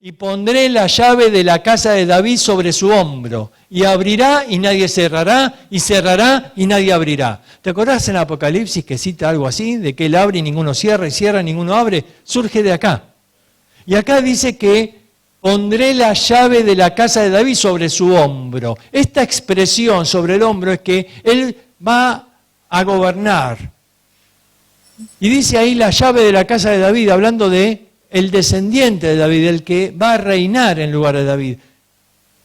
y pondré la llave de la casa de David sobre su hombro, y abrirá y nadie cerrará, y cerrará y nadie abrirá. ¿Te acordás en Apocalipsis que cita algo así, de que él abre y ninguno cierra, y cierra y ninguno abre? Surge de acá. Y acá dice que pondré la llave de la casa de David sobre su hombro. Esta expresión sobre el hombro es que él va a gobernar. Y dice ahí la llave de la casa de David, hablando de el descendiente de David, el que va a reinar en lugar de David.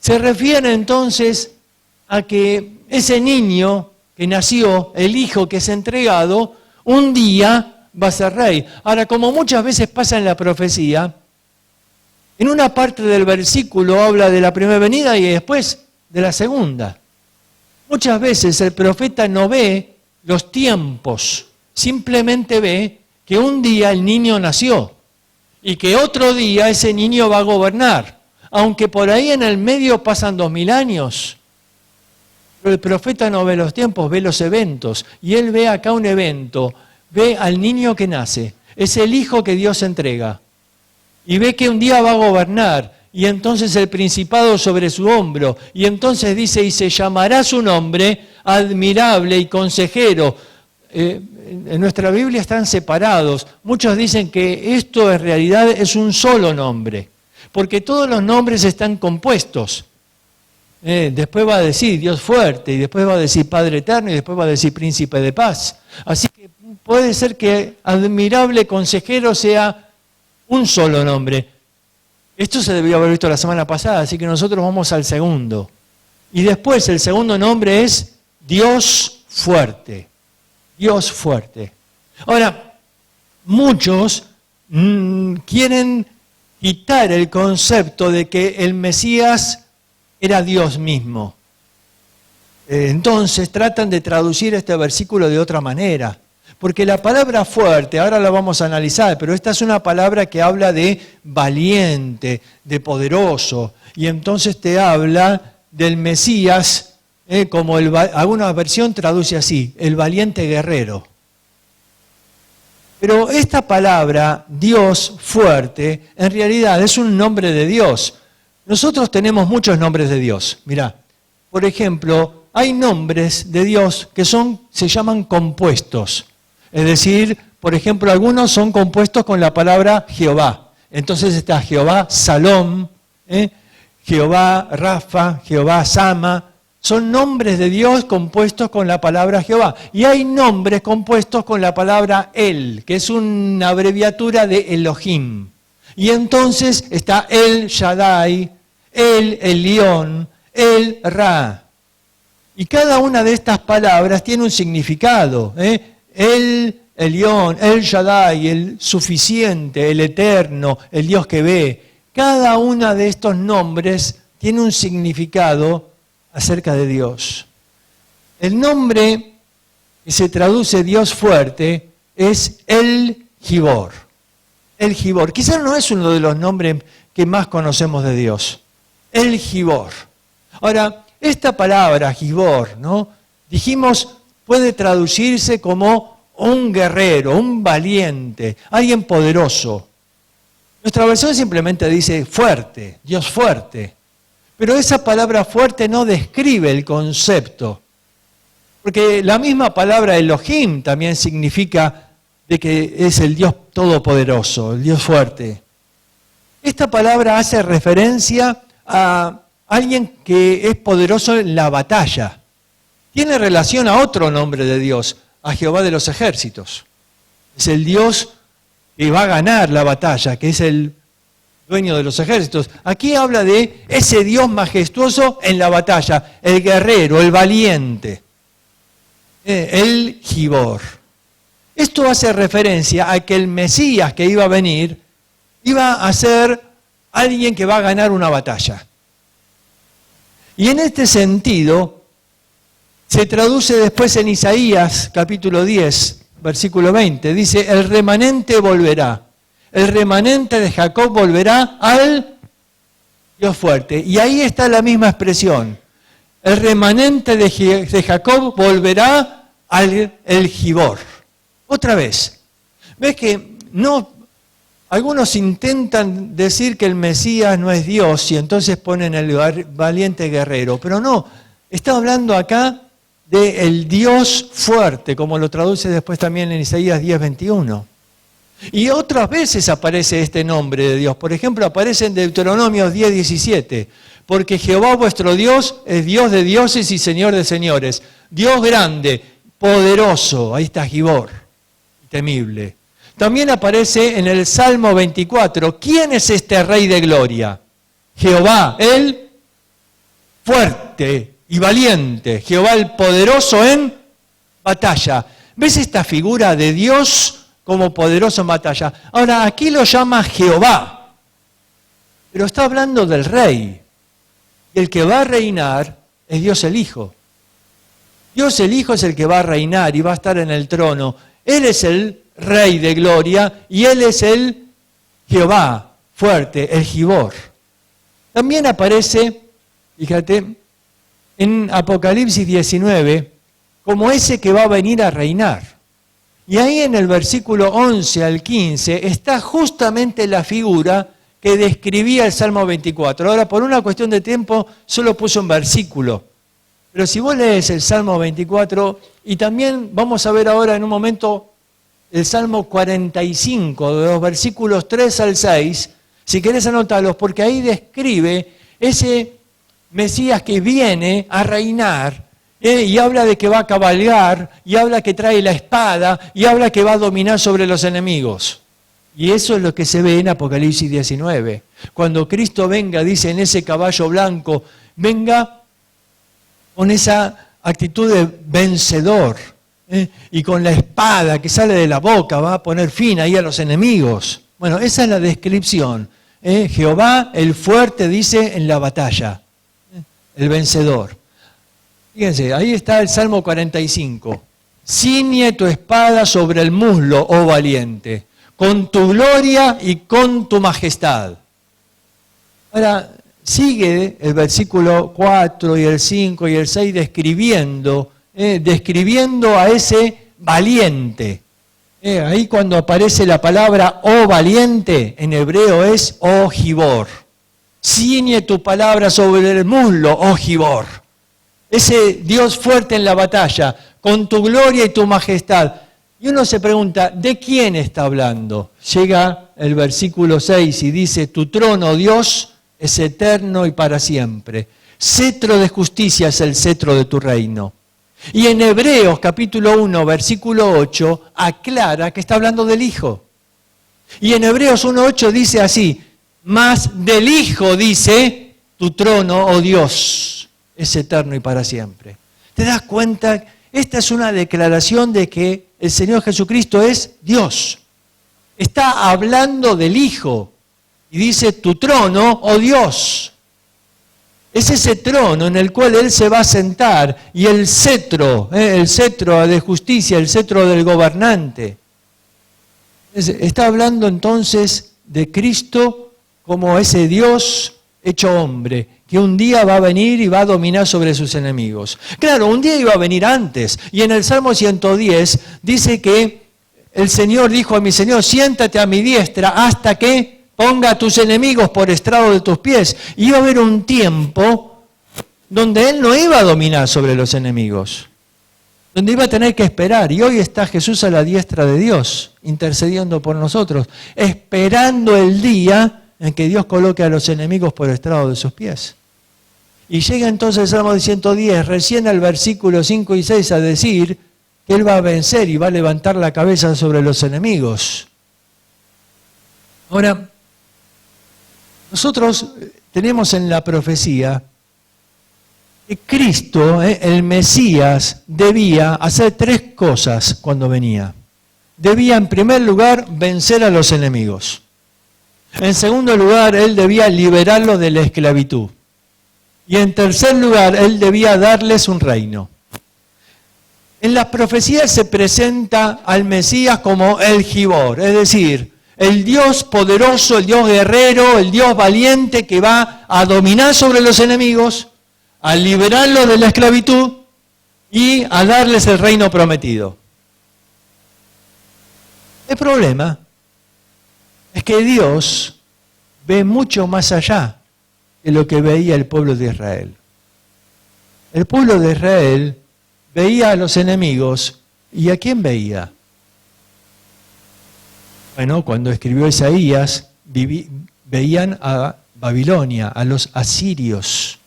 Se refiere entonces a que ese niño que nació, el hijo que es entregado, un día va a ser rey. Ahora, como muchas veces pasa en la profecía, en una parte del versículo habla de la primera venida y después de la segunda. Muchas veces el profeta no ve los tiempos, simplemente ve que un día el niño nació y que otro día ese niño va a gobernar, aunque por ahí en el medio pasan 2000 años. Pero el profeta no ve los tiempos, ve los eventos, y él ve acá un evento, ve al niño que nace, es el hijo que Dios entrega, y ve que un día va a gobernar, y entonces el principado sobre su hombro, y entonces dice, y se llamará su nombre admirable y consejero. En nuestra Biblia están separados. Muchos dicen que esto en realidad es un solo nombre, porque todos los nombres están compuestos. Después va a decir Dios fuerte, y después va a decir Padre eterno, y después va a decir Príncipe de paz. Así que puede ser que admirable consejero sea un solo nombre. Esto se debió haber visto la semana pasada, así que nosotros vamos al segundo. Y después el segundo nombre es Dios fuerte. Dios fuerte. Ahora, muchos quieren quitar el concepto de que el Mesías era Dios mismo. Entonces tratan de traducir este versículo de otra manera. Porque la palabra fuerte, ahora la vamos a analizar, pero esta es una palabra que habla de valiente, de poderoso. Y entonces te habla del Mesías, como alguna versión traduce así, el valiente guerrero. Pero esta palabra, Dios fuerte, en realidad es un nombre de Dios. Nosotros tenemos muchos nombres de Dios. Mirá, por ejemplo, hay nombres de Dios que se llaman compuestos. Es decir, por ejemplo, algunos son compuestos con la palabra Jehová. Entonces está Jehová Salom, Jehová Rafa, Jehová Sama. Son nombres de Dios compuestos con la palabra Jehová. Y hay nombres compuestos con la palabra El, que es una abreviatura de Elohim. Y entonces está El Shaddai, El Elión, El Ra. Y cada una de estas palabras tiene un significado. El Elión, El Shaddai, el suficiente, el eterno, el Dios que ve. Cada uno de estos nombres tiene un significado acerca de Dios. El nombre que se traduce Dios fuerte es El Gibor. El Gibor. Quizás no es uno de los nombres que más conocemos de Dios. El Gibor. Ahora, esta palabra Gibor, ¿no? Dijimos, puede traducirse como un guerrero, un valiente, alguien poderoso. Nuestra versión simplemente dice fuerte, Dios fuerte. Pero esa palabra fuerte no describe el concepto. Porque la misma palabra Elohim también significa de que es el Dios todopoderoso, el Dios fuerte. Esta palabra hace referencia a alguien que es poderoso en la batalla. Tiene relación a otro nombre de Dios, a Jehová de los ejércitos. Es el Dios que va a ganar la batalla, que es el dueño de los ejércitos. Aquí habla de ese Dios majestuoso en la batalla, el guerrero, el valiente, el Gibor. Esto hace referencia a que el Mesías que iba a venir iba a ser alguien que va a ganar una batalla. Y en este sentido se traduce después en Isaías capítulo 10, versículo 20. Dice, el remanente volverá. El remanente de Jacob volverá al Dios fuerte. Y ahí está la misma expresión. El remanente de Jacob volverá al el Gibor. Otra vez. ¿Ves que no Algunos intentan decir que el Mesías no es Dios y entonces ponen el valiente guerrero, pero no, está hablando acá del Dios fuerte, como lo traduce después también en Isaías 10:21. Y otras veces aparece este nombre de Dios. Por ejemplo, aparece en Deuteronomio 10:17. Porque Jehová vuestro Dios es Dios de dioses y Señor de señores. Dios grande, poderoso. Ahí está Gibor, temible. También aparece en el Salmo 24. ¿Quién es este Rey de gloria? Jehová, el fuerte y valiente. Jehová el poderoso en batalla. ¿Ves esta figura de Dios como poderoso en batalla? Ahora, aquí lo llama Jehová, pero está hablando del rey. Y el que va a reinar es Dios el Hijo. Dios el Hijo es el que va a reinar y va a estar en el trono. Él es el Rey de gloria y Él es el Jehová fuerte, el Gibor. También aparece, fíjate, en Apocalipsis 19, como ese que va a venir a reinar. Y ahí en el versículo 11 al 15 está justamente la figura que describía el Salmo 24. Ahora, por una cuestión de tiempo, solo puso un versículo. Pero si vos lees el Salmo 24, y también vamos a ver ahora en un momento el Salmo 45, de los versículos 3 al 6, si querés anotarlos, porque ahí describe ese Mesías que viene a reinar, y habla de que va a cabalgar, y habla que trae la espada, y habla que va a dominar sobre los enemigos. Y eso es lo que se ve en Apocalipsis 19. Cuando Cristo venga, dice, en ese caballo blanco, venga con esa actitud de vencedor, y con la espada que sale de la boca va a poner fin ahí a los enemigos. Bueno, esa es la descripción. Jehová, el fuerte, dice, en la batalla, el vencedor. Fíjense, ahí está el Salmo 45. Ciñe tu espada sobre el muslo, oh valiente, con tu gloria y con tu majestad. Ahora, sigue el versículo 4 y el 5 y el 6 describiendo a ese valiente. Ahí cuando aparece la palabra oh valiente, en hebreo es oh Gibor. Ciñe tu palabra sobre el muslo, oh Gibor. Ese Dios fuerte en la batalla, con tu gloria y tu majestad. Y uno se pregunta, ¿de quién está hablando? Llega el versículo 6 y dice, tu trono, Dios, es eterno y para siempre. Cetro de justicia es el cetro de tu reino. Y en Hebreos capítulo 1, versículo 8, aclara que está hablando del Hijo. Y en Hebreos 1:8 dice así, mas del Hijo dice, tu trono, oh Dios, es eterno y para siempre. ¿Te das cuenta? Esta es una declaración de que el Señor Jesucristo es Dios. Está hablando del Hijo. Y dice, tu trono, oh Dios. Es ese trono en el cual Él se va a sentar. Y el cetro de justicia, el cetro del gobernante. Está hablando entonces de Cristo como ese Dios hecho hombre, que un día va a venir y va a dominar sobre sus enemigos. Claro, un día iba a venir antes. Y en el Salmo 110 dice que el Señor dijo a mi Señor, siéntate a mi diestra hasta que ponga a tus enemigos por estrado de tus pies. Y iba a haber un tiempo donde Él no iba a dominar sobre los enemigos, donde iba a tener que esperar. Y hoy está Jesús a la diestra de Dios, intercediendo por nosotros, esperando el día en que Dios coloque a los enemigos por estrado de sus pies. Y llega entonces el Salmo 110, recién al versículo 5 y 6, a decir que Él va a vencer y va a levantar la cabeza sobre los enemigos. Ahora, nosotros tenemos en la profecía que Cristo, el Mesías, debía hacer tres cosas cuando venía. Debía, en primer lugar, vencer a los enemigos. En segundo lugar, Él debía liberarlos de la esclavitud. Y en tercer lugar, Él debía darles un reino. En las profecías se presenta al Mesías como el Gibor, es decir, el Dios poderoso, el Dios guerrero, el Dios valiente que va a dominar sobre los enemigos, a liberarlos de la esclavitud y a darles el reino prometido. El problema es que Dios ve mucho más allá de lo que veía el pueblo de Israel. El pueblo de Israel veía a los enemigos, ¿y a quién veía? Bueno, cuando escribió Isaías, veían a Babilonia, a los asirios.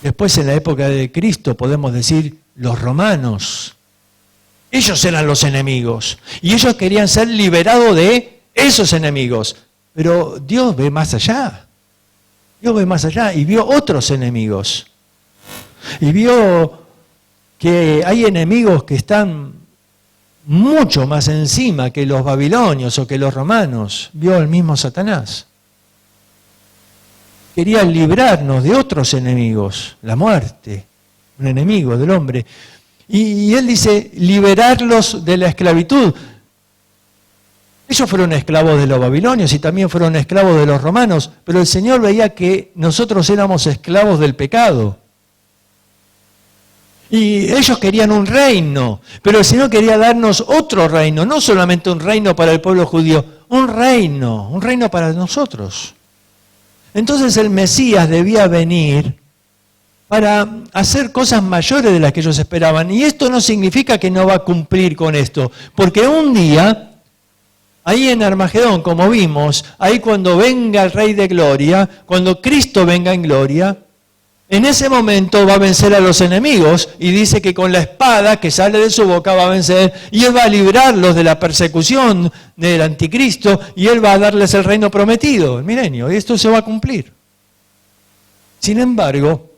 Después, en la época de Cristo, podemos decir los romanos. Ellos eran los enemigos y ellos querían ser liberados de esos enemigos. Pero Dios ve más allá. Dios ve más allá y vio otros enemigos. Y vio que hay enemigos que están mucho más encima que los babilonios o que los romanos. Vio el mismo Satanás. Quería librarnos de otros enemigos, la muerte, un enemigo del hombre. Y él dice, liberarlos de la esclavitud. Ellos fueron esclavos de los babilonios y también fueron esclavos de los romanos, pero el Señor veía que nosotros éramos esclavos del pecado. Y ellos querían un reino, pero el Señor quería darnos otro reino, no solamente un reino para el pueblo judío, un reino para nosotros. Entonces el Mesías debía venir para hacer cosas mayores de las que ellos esperaban. Y esto no significa que no va a cumplir con esto, porque un día, ahí en Armagedón, como vimos, ahí cuando venga el Rey de Gloria, cuando Cristo venga en gloria, en ese momento va a vencer a los enemigos y dice que con la espada que sale de su boca va a vencer y Él va a librarlos de la persecución del anticristo y Él va a darles el reino prometido, el milenio, y esto se va a cumplir. Sin embargo,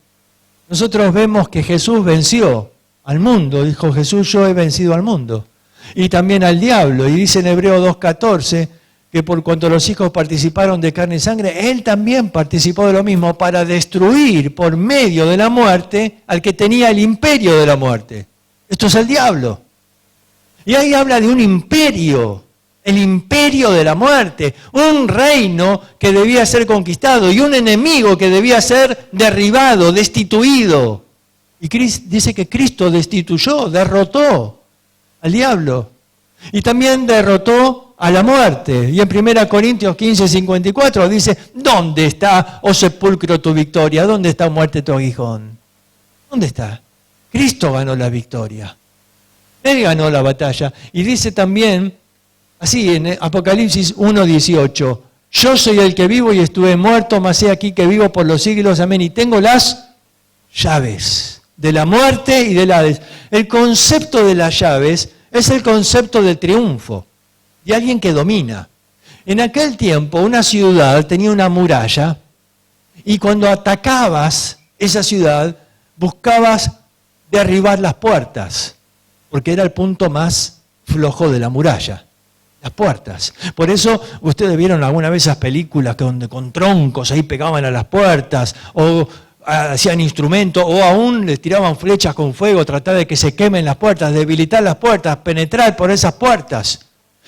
nosotros vemos que Jesús venció al mundo, dijo Jesús, yo he vencido al mundo, y también al diablo, y dice en Hebreos 2:14, que por cuanto los hijos participaron de carne y sangre, Él también participó de lo mismo para destruir por medio de la muerte al que tenía el imperio de la muerte. Esto es el diablo. Y ahí habla de un imperio, el imperio de la muerte, un reino que debía ser conquistado y un enemigo que debía ser derribado, destituido. Y dice que Cristo destituyó, derrotó al diablo y también derrotó a la muerte. Y en 1 Corintios 15:54 dice, ¿dónde está, oh sepulcro, tu victoria? ¿Dónde está, muerte, tu aguijón? ¿Dónde está? Cristo ganó la victoria. Él ganó la batalla. Y dice también, así en Apocalipsis 1:18, yo soy el que vivo y estuve muerto, mas he aquí que vivo por los siglos, amén, y tengo las llaves de la muerte y del Hades. El concepto de las llaves es el concepto del triunfo, de alguien que domina. En aquel tiempo una ciudad tenía una muralla y cuando atacabas esa ciudad buscabas derribar las puertas, porque era el punto más flojo de la muralla, las puertas. Por eso ustedes vieron alguna vez esas películas donde con troncos ahí pegaban a las puertas o hacían instrumentos o aún les tiraban flechas con fuego, tratar de que se quemen las puertas, debilitar las puertas, penetrar por esas puertas.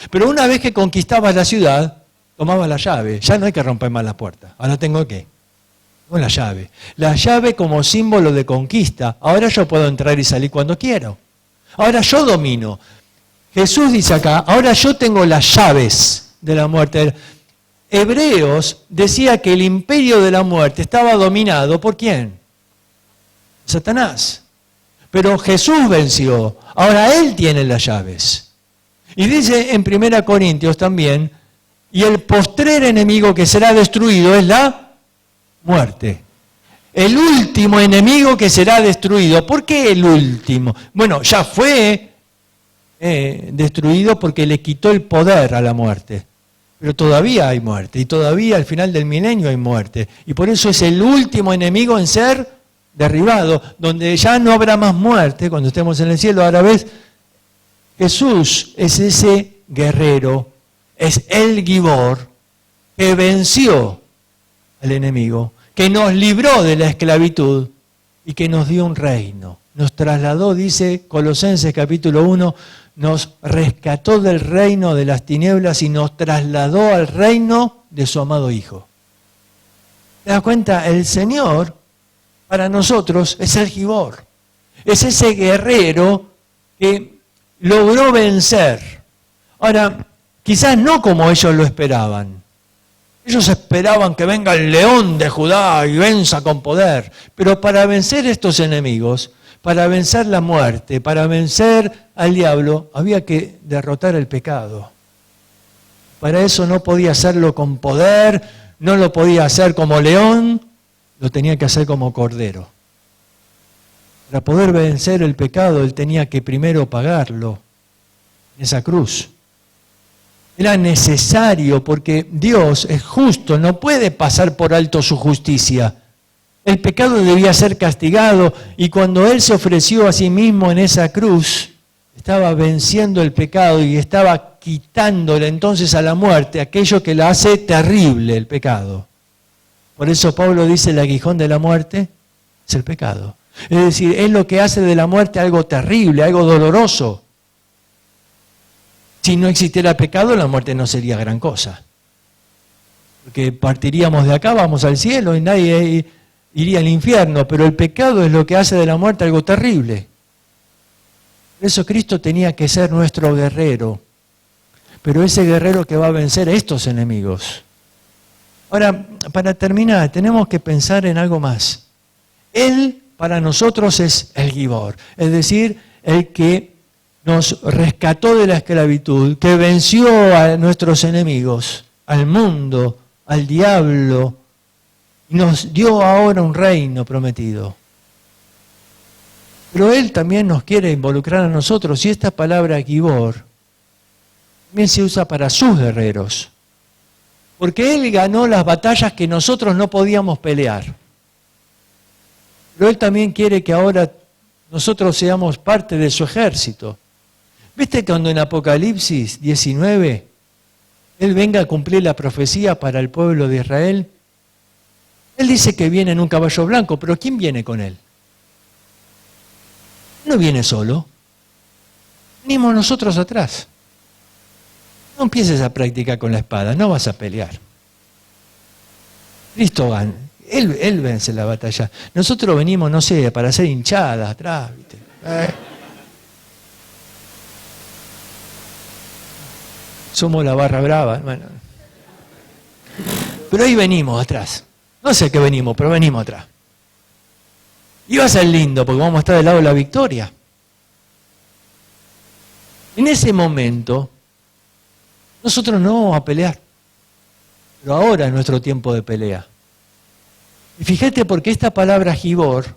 Pero una vez que conquistabas la ciudad, tomabas la llave. Ya no hay que romper más la puerta. Ahora tengo ¿qué? Con la llave. La llave como símbolo de conquista. Ahora yo puedo entrar y salir cuando quiero. Ahora yo domino. Jesús dice acá, ahora yo tengo las llaves de la muerte. Hebreos decía que el imperio de la muerte estaba dominado ¿por quién? Satanás. Pero Jesús venció. Ahora Él tiene las llaves. Y dice en 1 Corintios también, y el postrer enemigo que será destruido es la muerte. El último enemigo que será destruido. ¿Por qué el último? Bueno, ya fue destruido porque le quitó el poder a la muerte. Pero todavía hay muerte, y todavía al final del milenio hay muerte. Y por eso es el último enemigo en ser derribado, donde ya no habrá más muerte cuando estemos en el cielo. Ahora ves, Jesús es ese guerrero, es el Gibor que venció al enemigo, que nos libró de la esclavitud y que nos dio un reino. Nos trasladó, dice Colosenses capítulo 1, nos rescató del reino de las tinieblas y nos trasladó al reino de su amado Hijo. ¿Te das cuenta? El Señor para nosotros es el Gibor, es ese guerrero que logró vencer. Ahora, quizás no como ellos lo esperaban. Ellos esperaban que venga el león de Judá y venza con poder. Pero para vencer estos enemigos, para vencer la muerte, para vencer al diablo, había que derrotar el pecado. Para eso no podía hacerlo con poder, no lo podía hacer como león, lo tenía que hacer como cordero. Para poder vencer el pecado, él tenía que primero pagarlo en esa cruz. Era necesario porque Dios es justo, no puede pasar por alto su justicia. El pecado debía ser castigado y cuando Él se ofreció a sí mismo en esa cruz, estaba venciendo el pecado y estaba quitándole entonces a la muerte aquello que la hace terrible, el pecado. Por eso Pablo dice, el aguijón de la muerte es el pecado. Es decir, es lo que hace de la muerte algo terrible, algo doloroso. Si no existiera pecado, la muerte no sería gran cosa. Porque partiríamos de acá, vamos al cielo y nadie iría al infierno, pero el pecado es lo que hace de la muerte algo terrible. Por eso Cristo tenía que ser nuestro guerrero, pero ese guerrero que va a vencer a estos enemigos. Ahora, para terminar, tenemos que pensar en algo más. Él para nosotros es el Gibor, es decir, el que nos rescató de la esclavitud, que venció a nuestros enemigos, al mundo, al diablo, y nos dio ahora un reino prometido. Pero Él también nos quiere involucrar a nosotros, y esta palabra Gibor también se usa para sus guerreros, porque Él ganó las batallas que nosotros no podíamos pelear. Pero Él también quiere que ahora nosotros seamos parte de su ejército. ¿Viste cuando en Apocalipsis 19 Él venga a cumplir la profecía para el pueblo de Israel? Él dice que viene en un caballo blanco, pero ¿quién viene con Él? No viene solo. Venimos nosotros atrás. No empieces a practicar con la espada, no vas a pelear. Cristo gana. Él vence la batalla. Nosotros venimos, no sé, para hacer hinchadas atrás, ¿viste? Somos la barra brava, bueno. Pero ahí venimos atrás. No sé qué venimos, pero venimos atrás. Y va a ser lindo, porque vamos a estar del lado de la victoria. En ese momento, nosotros no vamos a pelear. Pero ahora es nuestro tiempo de pelea. Y fíjate porque esta palabra Gibor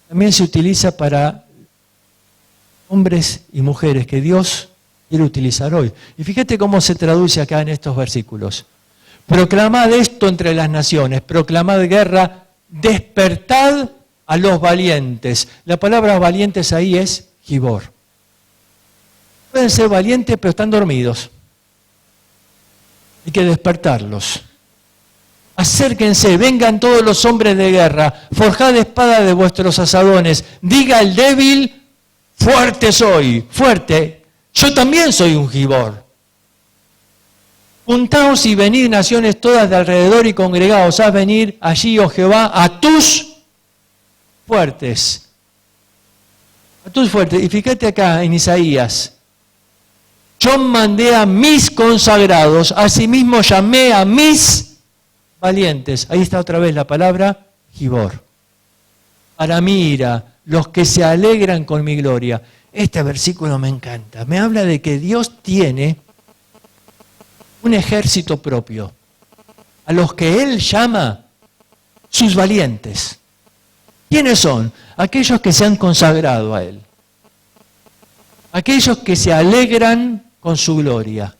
también se utiliza para hombres y mujeres que Dios quiere utilizar hoy. Y fíjate cómo se traduce acá en estos versículos. Proclamad esto entre las naciones, proclamad guerra, despertad a los valientes. La palabra valientes ahí es Gibor. Pueden ser valientes, pero están dormidos. Hay que despertarlos. Acérquense, vengan todos los hombres de guerra, forjad espada de vuestros asadones, diga el débil, fuerte soy, fuerte, yo también soy un Gibor. Juntaos y venid naciones todas de alrededor y congregaos, haz venir allí, oh Jehová, a tus fuertes. A tus fuertes. Y fíjate acá en Isaías, yo mandé a mis consagrados, asimismo llamé a mis valientes. Ahí está otra vez la palabra Gibor. Para mi ira, los que se alegran con mi gloria. Este versículo me encanta. Me habla de que Dios tiene un ejército propio, a los que Él llama sus valientes. ¿Quiénes son? Aquellos que se han consagrado a Él. Aquellos que se alegran con su gloria.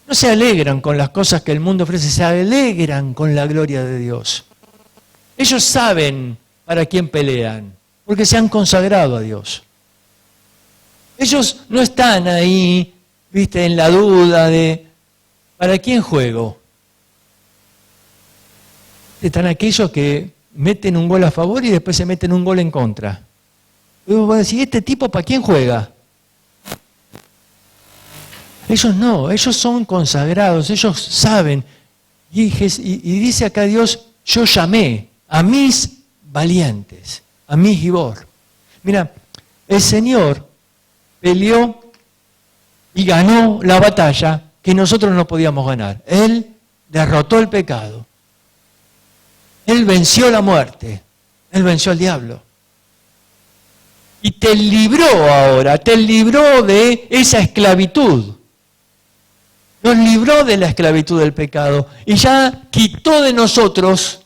No se alegran con las cosas que el mundo ofrece, se alegran con la gloria de Dios. Ellos saben para quién pelean, porque se han consagrado a Dios. Ellos no están ahí, viste, en la duda de ¿para quién juego? Están aquellos que meten un gol a favor y después se meten un gol en contra. Y vos vas a decir, ¿este tipo para quién juega? Ellos no, ellos son consagrados, ellos saben. Y dice acá Dios, yo llamé a mis valientes, a mis Gibor. Mira, el Señor peleó y ganó la batalla que nosotros no podíamos ganar. Él derrotó el pecado. Él venció la muerte. Él venció al diablo. Y te libró ahora, te libró de esa esclavitud. Nos libró de la esclavitud del pecado y ya quitó de nosotros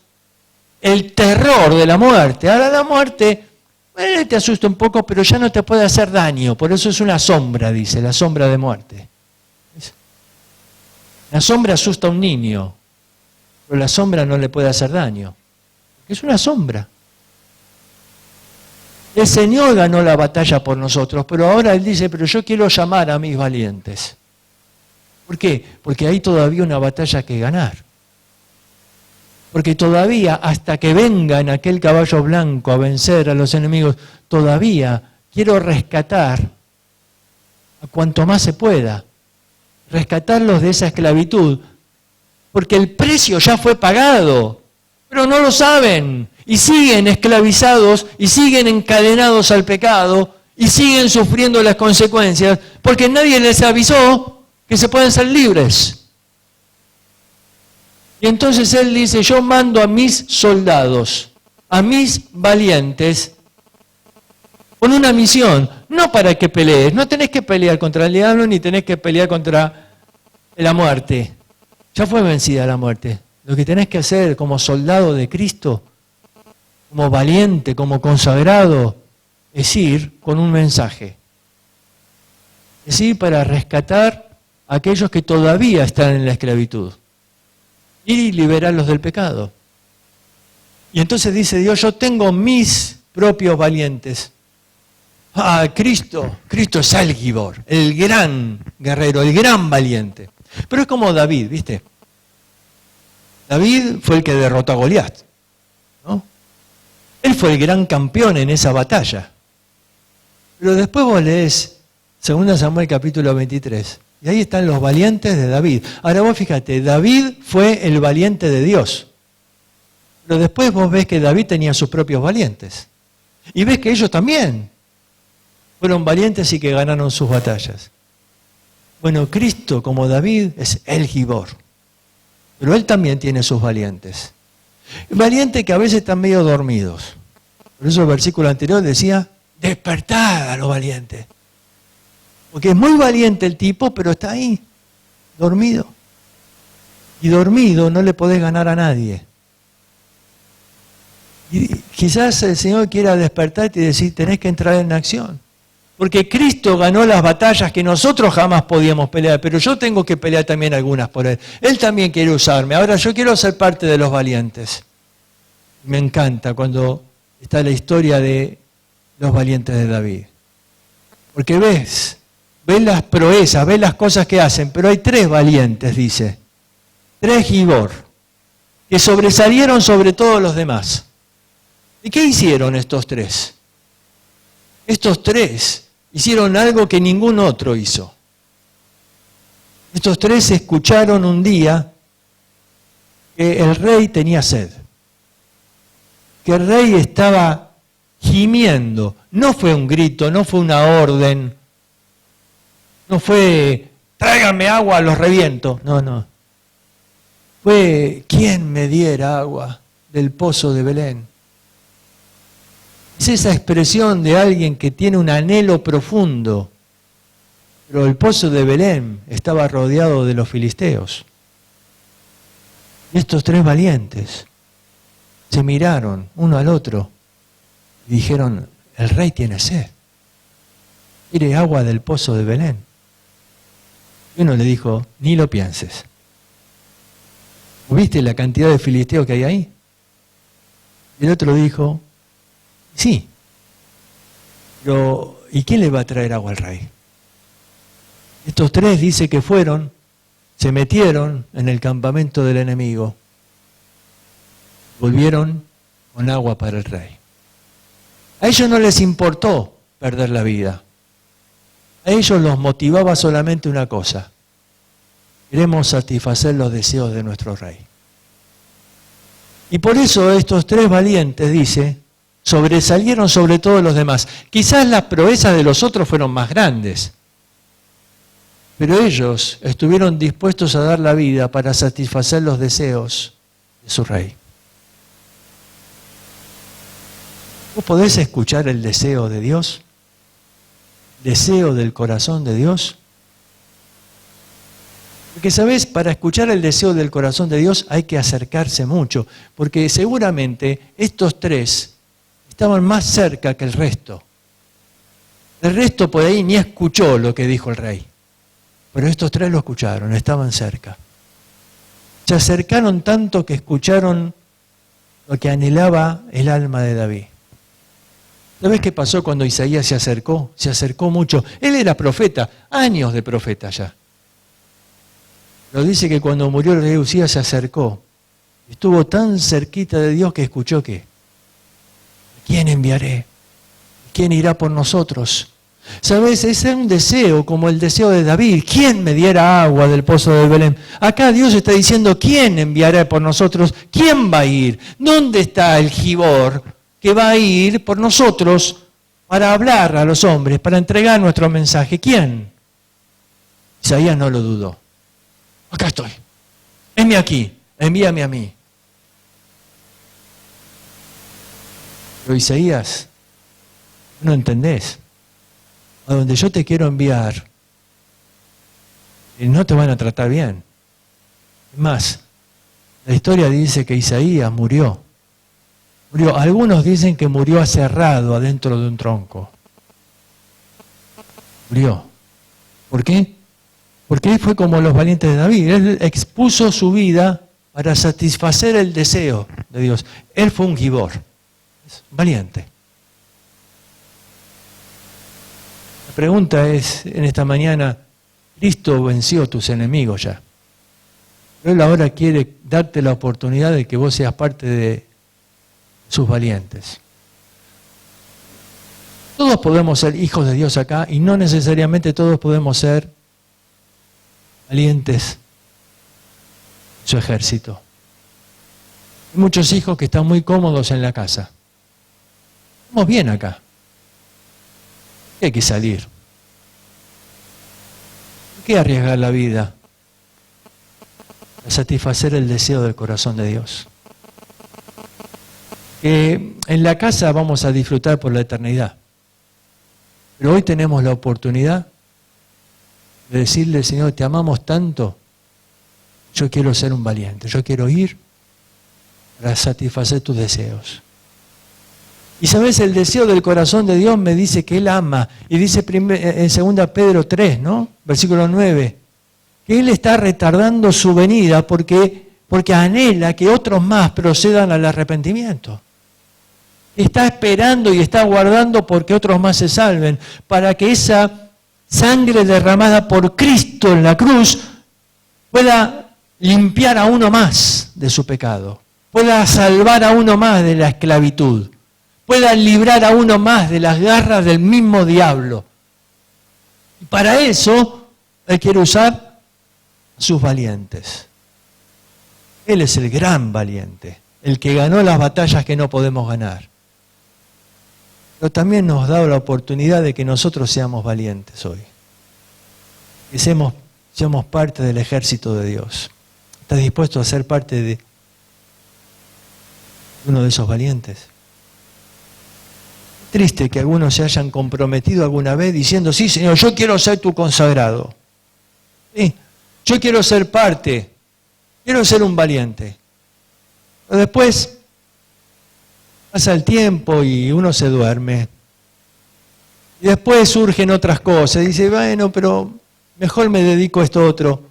el terror de la muerte. Ahora la muerte, te asusta un poco, pero ya no te puede hacer daño. Por eso es una sombra, dice, la sombra de muerte. La sombra asusta a un niño, pero la sombra no le puede hacer daño. Es una sombra. El Señor ganó la batalla por nosotros, pero ahora Él dice, pero yo quiero llamar a mis valientes. ¿Por qué? Porque hay todavía una batalla que ganar. Porque todavía, hasta que venga en aquel caballo blanco a vencer a los enemigos, todavía quiero rescatar a cuanto más se pueda. Rescatarlos de esa esclavitud. Porque el precio ya fue pagado, pero no lo saben. Y siguen esclavizados y siguen encadenados al pecado y siguen sufriendo las consecuencias porque nadie les avisó que se pueden ser libres. Y entonces Él dice, yo mando a mis soldados, a mis valientes, con una misión, no para que pelees, no tenés que pelear contra el diablo ni tenés que pelear contra la muerte. Ya fue vencida la muerte. Lo que tenés que hacer como soldado de Cristo, como valiente, como consagrado, es ir con un mensaje. Es ir para rescatar a aquellos que todavía están en la esclavitud. Ir y liberarlos del pecado. Y entonces dice Dios, yo tengo mis propios valientes. Cristo es el Gibor, el gran guerrero, el gran valiente. Pero es como David, ¿viste? David fue el que derrotó a Goliat, ¿no? Él fue el gran campeón en esa batalla. Pero después vos lees 2 Samuel capítulo 23, y ahí están los valientes de David. Ahora vos fíjate, David fue el valiente de Dios. Pero después vos ves que David tenía sus propios valientes. Y ves que ellos también fueron valientes y que ganaron sus batallas. Bueno, Cristo, como David, es el Gibor. Pero Él también tiene sus valientes. Valientes que a veces están medio dormidos. Por eso el versículo anterior decía, despertad a los valientes. Porque es muy valiente el tipo, pero está ahí, dormido. Y dormido no le podés ganar a nadie. Y quizás el Señor quiera despertarte y decir, tenés que entrar en acción. Porque Cristo ganó las batallas que nosotros jamás podíamos pelear, pero yo tengo que pelear también algunas por Él. Él también quiere usarme. Ahora yo quiero ser parte de los valientes. Me encanta cuando está la historia de los valientes de David. Porque ves las proezas, ves las cosas que hacen, pero hay 3 valientes, dice. 3 Gibor, que sobresalieron sobre todos los demás. ¿Y qué hicieron estos 3? Estos 3 hicieron algo que ningún otro hizo. Estos 3 escucharon un día que el rey tenía sed, que el rey estaba gimiendo. No fue un grito, no fue una orden, no fue tráiganme agua, los reviento. No. Fue ¿quién me diera agua del pozo de Belén? Es esa expresión de alguien que tiene un anhelo profundo. Pero el pozo de Belén estaba rodeado de los filisteos. Y estos 3 valientes se miraron uno al otro y dijeron, el rey tiene sed. Quiere agua del pozo de Belén. Y uno le dijo, ni lo pienses. ¿Viste la cantidad de filisteos que hay ahí? Y el otro dijo, sí, pero ¿y quién le va a traer agua al rey? Estos 3 dice que fueron, se metieron en el campamento del enemigo, volvieron con agua para el rey. A ellos no les importó perder la vida. A ellos los motivaba solamente una cosa. Queremos satisfacer los deseos de nuestro rey. Y por eso estos 3 valientes, dice, sobresalieron sobre todos los demás. Quizás las proezas de los otros fueron más grandes. Pero ellos estuvieron dispuestos a dar la vida para satisfacer los deseos de su rey. ¿Vos podés escuchar el deseo de Dios? ¿Deseo del corazón de Dios? Porque, ¿sabés? Para escuchar el deseo del corazón de Dios hay que acercarse mucho, porque seguramente estos tres estaban más cerca que el resto. El resto por ahí ni escuchó lo que dijo el rey. Pero estos tres lo escucharon, estaban cerca. Se acercaron tanto que escucharon lo que anhelaba el alma de David. ¿Sabés qué pasó cuando Isaías se acercó? Se acercó mucho. Él era profeta, años de profeta ya. Pero dice que cuando murió el rey Usías se acercó. Estuvo tan cerquita de Dios que escuchó que ¿a quién enviaré? ¿Quién irá por nosotros? ¿Sabes? Ese es un deseo como el deseo de David. ¿Quién me diera agua del pozo de Belén? Acá Dios está diciendo, ¿quién enviará por nosotros? ¿Quién va a ir? ¿Dónde está el Gibor que va a ir por nosotros para hablar a los hombres, para entregar nuestro mensaje? ¿Quién? Isaías no lo dudó. Acá estoy. Heme aquí. Envíame a mí. Pero Isaías, no entendés. A donde yo te quiero enviar, no te van a tratar bien. Es más, la historia dice que Isaías murió. Algunos dicen que murió aserrado adentro de un tronco. Murió. ¿Por qué? Porque él fue como los valientes de David. Él expuso su vida para satisfacer el deseo de Dios. Él fue un gibor, valiente. La pregunta es, en esta mañana, Cristo venció a tus enemigos ya. Pero Él ahora quiere darte la oportunidad de que vos seas parte de sus valientes. Todos podemos ser hijos de Dios acá y no necesariamente todos podemos ser valientes en su ejército. Hay muchos hijos que están muy cómodos en la casa. Estamos bien acá. Hay que salir. ¿Por qué arriesgar la vida? A satisfacer el deseo del corazón de Dios. Que en la casa vamos a disfrutar por la eternidad. Pero hoy tenemos la oportunidad de decirle, Señor, te amamos tanto, yo quiero ser un valiente, yo quiero ir para satisfacer tus deseos. Y sabes, el deseo del corazón de Dios me dice que Él ama, y dice en 2 Pedro 3, ¿no? Versículo 9, que Él está retardando su venida porque anhela que otros más procedan al arrepentimiento. Está esperando y está guardando porque otros más se salven, para que esa sangre derramada por Cristo en la cruz pueda limpiar a uno más de su pecado, pueda salvar a uno más de la esclavitud, pueda librar a uno más de las garras del mismo diablo. Y para eso Él quiere usar a sus valientes. Él es el gran valiente, el que ganó las batallas que no podemos ganar. Pero también nos da la oportunidad de que nosotros seamos valientes hoy. Que seamos parte del ejército de Dios. ¿Estás dispuesto a ser parte de uno de esos valientes? Triste que algunos se hayan comprometido alguna vez diciendo, sí, Señor, yo quiero ser tu consagrado. Sí, yo quiero ser parte, quiero ser un valiente. Pero después pasa el tiempo y uno se duerme. Y después surgen otras cosas. Dice, bueno, pero mejor me dedico a esto otro.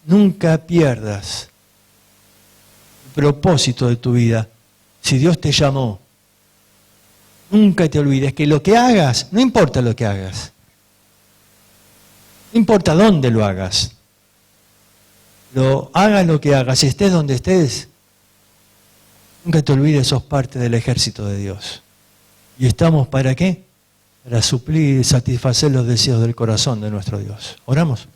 Nunca pierdas el propósito de tu vida. Si Dios te llamó, nunca te olvides que lo que hagas, no importa lo que hagas. No importa dónde lo hagas. Hagas lo que hagas, estés donde estés. Nunca te olvides, sos parte del ejército de Dios. ¿Y estamos para qué? Para suplir y satisfacer los deseos del corazón de nuestro Dios. ¿Oramos?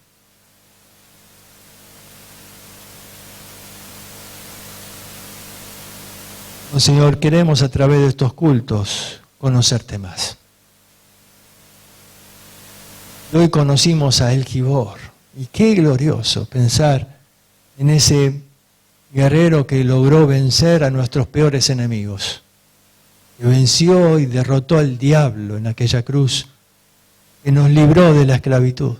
Oh, Señor, queremos a través de estos cultos conocerte más. Hoy conocimos a El Gibor, Y qué glorioso pensar en ese guerrero que logró vencer a nuestros peores enemigos, que venció y derrotó al diablo en aquella cruz, que nos libró de la esclavitud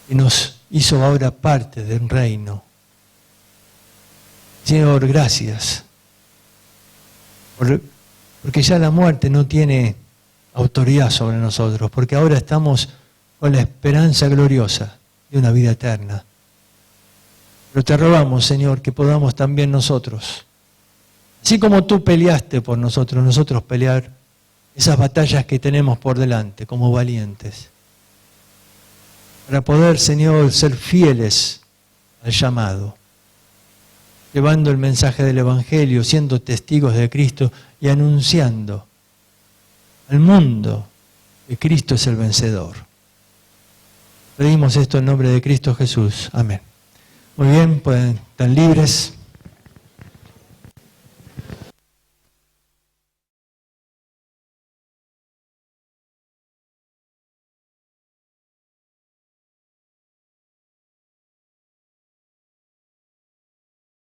y nos hizo ahora parte del reino. Señor, gracias, porque ya la muerte no tiene autoridad sobre nosotros, porque ahora estamos con la esperanza gloriosa de una vida eterna. Pero te rogamos, Señor, que podamos también nosotros, así como tú peleaste por nosotros, nosotros pelear esas batallas que tenemos por delante como valientes, para poder, Señor, ser fieles al llamado, llevando el mensaje del Evangelio, siendo testigos de Cristo y anunciando al mundo que Cristo es el vencedor. Pedimos esto en nombre de Cristo Jesús. Amén. Muy bien, pueden estar libres.